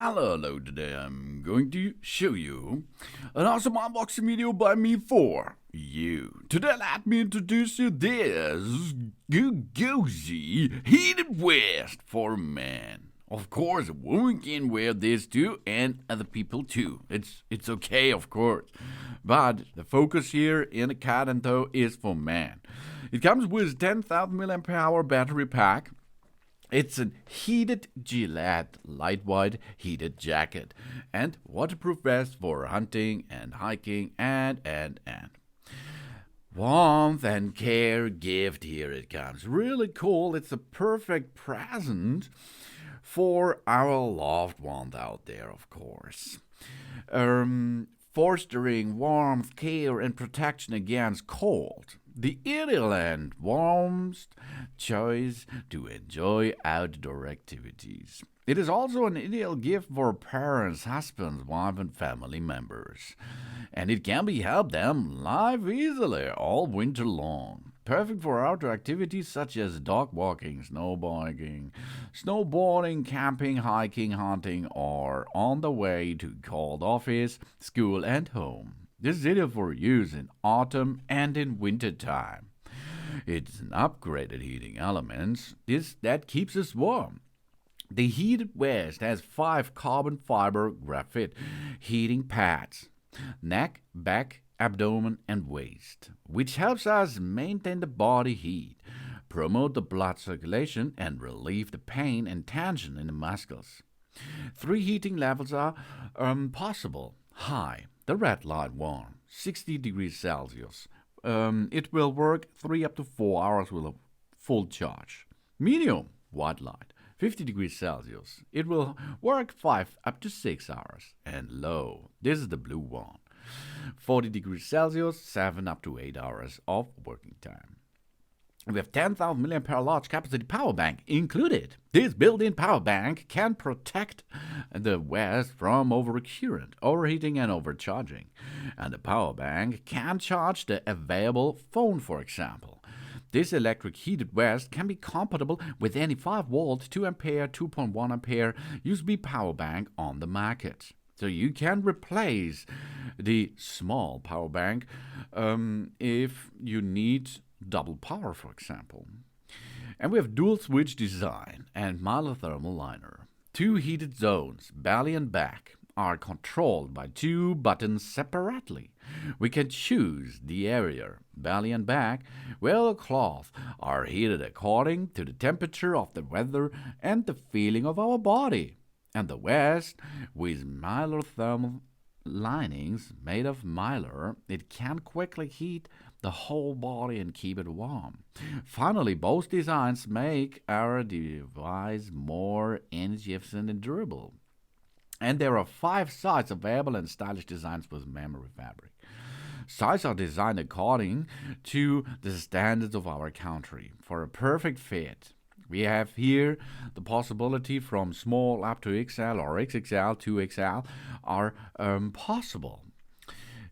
Hello, today I'm going to show you an awesome unboxing video by me for you. Today let me introduce you this Gokozy Heated Vest for men. Of course, a woman can wear this too, and other people too. It's okay, of course. But the focus here in the cotton toe is for men. It comes with 10,000 mAh battery pack. It's a heated Gilet lightweight heated jacket and waterproof vest for hunting and hiking and. Warmth and care gift, here it comes. Really cool. It's a perfect present for our loved ones out there, of course. Fostering warmth, care, and protection against cold. The ideal and warmest choice to enjoy outdoor activities. It is also an ideal gift for parents, husbands, wives, and family members. And it can be help them live easily all winter long. Perfect for outdoor activities such as dog walking, snowbiking, snowboarding, camping, hiking, hunting, or on the way to cold office, school, and home. This is ideal for use in autumn and in winter time. It's an upgraded heating element that keeps us warm. The heated vest has 5 carbon fiber graphite heating pads, neck, back, abdomen, and waist, which helps us maintain the body heat, promote the blood circulation, and relieve the pain and tension in the muscles. 3 heating levels are possible. High, the red light one, 60 degrees Celsius. It will work 3 up to 4 hours with a full charge. Medium, white light, 50 degrees Celsius. It will work 5 up to 6 hours. And low, this is the blue one, 40 degrees Celsius, 7 up to 8 hours of working time. We have 10,000 mAh large capacity power bank included. This built-in power bank can protect the vest from overcurrent, overheating, and overcharging. And the power bank can charge the available phone, for example. This electric heated vest can be compatible with any 5-volt, 2A, 2.1A USB power bank on the market. So you can replace the small power bank if you need double power, for example. And we have dual switch design and thermal liner. 2 heated zones, belly and back, are controlled by 2 buttons separately. We can choose the area, belly and back, where the cloth are heated according to the temperature of the weather and the feeling of our body. And the vest, with thermal linings made of mylar, it can quickly heat the whole body and keep it warm. Finally, both designs make our device more energy efficient and durable. And there are 5 sizes available and stylish designs with memory fabric. Sizes are designed according to the standards of our country for a perfect fit. We have here the possibility from small up to XL or XXL to XL are possible.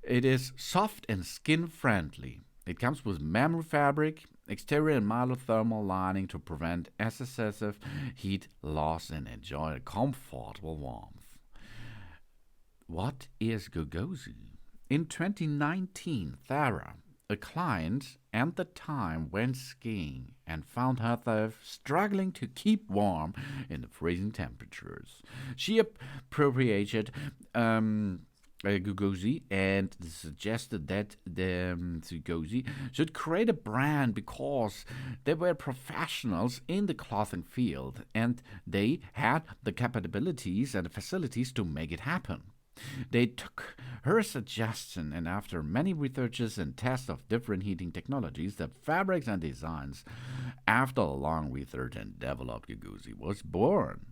It is soft and skin friendly. It comes with memory fabric, exterior and thermal lining to prevent excessive heat loss and enjoy a comfortable warmth. What is Gokozy? In 2019, Thara, a client at the time, went skiing and found herself struggling to keep warm in the freezing temperatures. She appropriated Gokozy and suggested that the Gokozy should create a brand because they were professionals in the clothing field and they had the capabilities and the facilities to make it happen. They took her suggestion, and after many researches and tests of different heating technologies, the fabrics and designs, after a long research and developed Gokozy was born.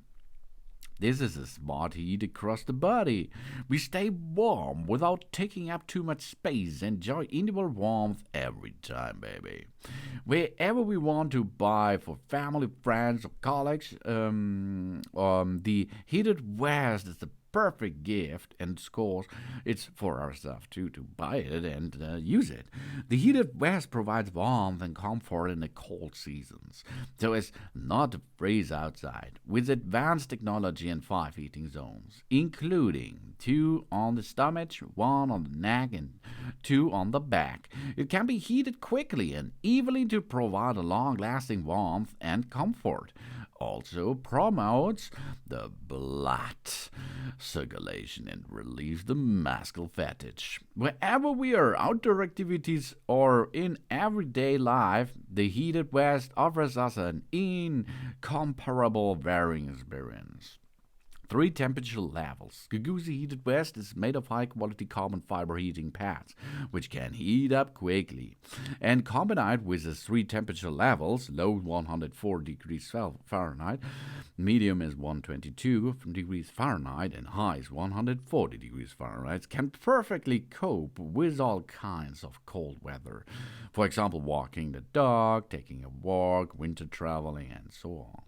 This is a smart heat across the body. We stay warm without taking up too much space. Enjoy individual warmth every time, baby. Wherever we want to buy for family, friends, or colleagues, the heated vest is the perfect gift, and of course, it's for ourselves too to buy it and use it. The heated vest provides warmth and comfort in the cold seasons, so as not to freeze outside. With advanced technology and 5 heating zones, including 2 on the stomach, 1 on the neck, and 2 on the back, it can be heated quickly and evenly to provide a long-lasting warmth and comfort. Also promotes the blood circulation and relieves the muscle fatigue. Wherever we are, outdoor activities or in everyday life, the heated vest offers us an incomparable wearing experience. 3 temperature levels. Gokozy Heated Vest is made of high-quality carbon fiber heating pads, which can heat up quickly. And combined with the 3 temperature levels, low 104 degrees Fahrenheit, medium is 122 degrees Fahrenheit, and high is 140 degrees Fahrenheit, can perfectly cope with all kinds of cold weather. For example, walking the dog, taking a walk, winter traveling, and so on.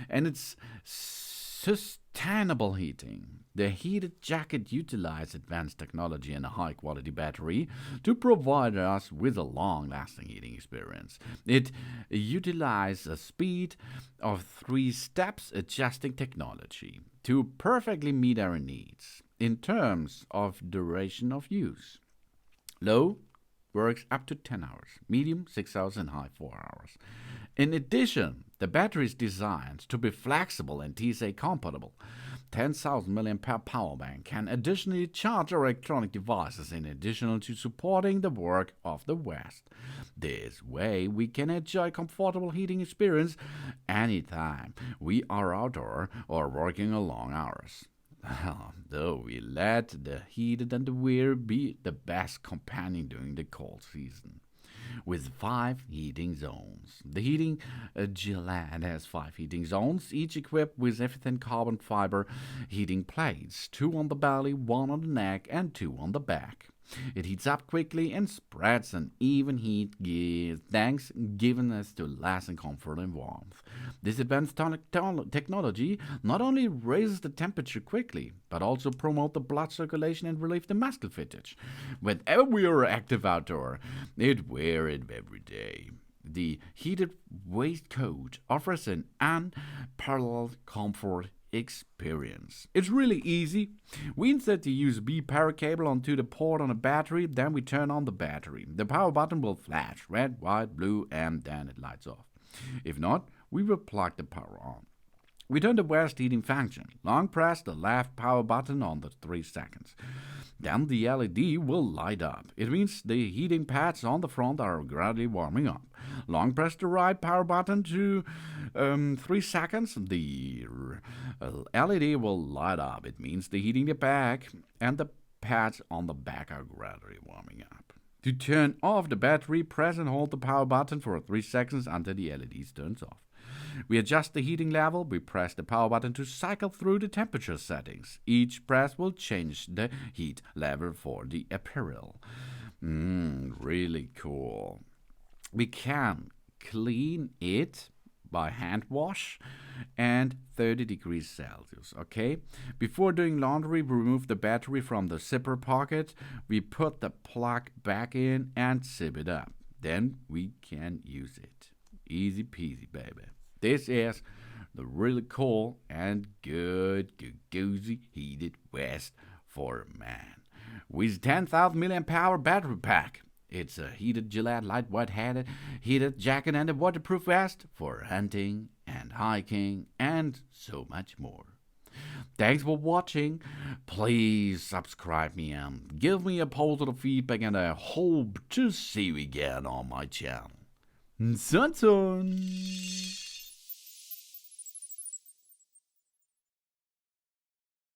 And it's sustainable heating. The heated jacket utilizes advanced technology and a high-quality battery to provide us with a long-lasting heating experience. It utilizes a speed of 3 steps adjusting technology to perfectly meet our needs in terms of duration of use. Low works up to 10 hours, medium 6 hours, and high 4 hours. In addition, the battery is designed to be flexible and TSA compatible. 10,000 mAh power bank can additionally charge electronic devices in addition to supporting the work of the vest. This way, we can enjoy comfortable heating experience anytime we are outdoor or working long hours. Though we let the heated underwear be the best companion during the cold season. With 5 heating zones. The heating Gilet has 5 heating zones, each equipped with efficient carbon fiber heating plates, 2 on the belly, 1 on the neck, and 2 on the back. It heats up quickly and spreads an even heat, thanks giving us to lasting comfort and warmth. This advanced technology not only raises the temperature quickly, but also promotes the blood circulation and relieve the muscle fatigue. Whenever we are active outdoor, it wear it every day. The heated waistcoat offers an unparalleled comfort experience. It's really easy. We insert the USB power cable onto the port on a battery, then we turn on the battery. The power button will flash red, white, blue, and then it lights off. If not, we will plug the power on. We turn the vest heating function. Long press the left power button on the 3 seconds. Then the LED will light up. It means the heating pads on the front are gradually warming up. Long press the right power button to 3 seconds. The LED will light up. It means the heating the back and the pads on the back are gradually warming up. To turn off the battery, press and hold the power button for 3 seconds until the LED turns off. We adjust the heating level. We press the power button to cycle through the temperature settings. Each press will change the heat level for the apparel. Really cool. We can clean it by hand wash and 30 degrees Celsius, okay? Before doing laundry, we remove the battery from the zipper pocket. We put the plug back in and zip it up. Then we can use it. Easy peasy, baby. This is the really cool and good Gokozy Heated Vest for a man. With 10,000 mAh battery pack. It's a heated Gilet lightweight heated jacket and a waterproof vest for hunting and hiking and so much more. Thanks for watching. Please subscribe me and give me a positive feedback, and I hope to see you again on my channel. Son.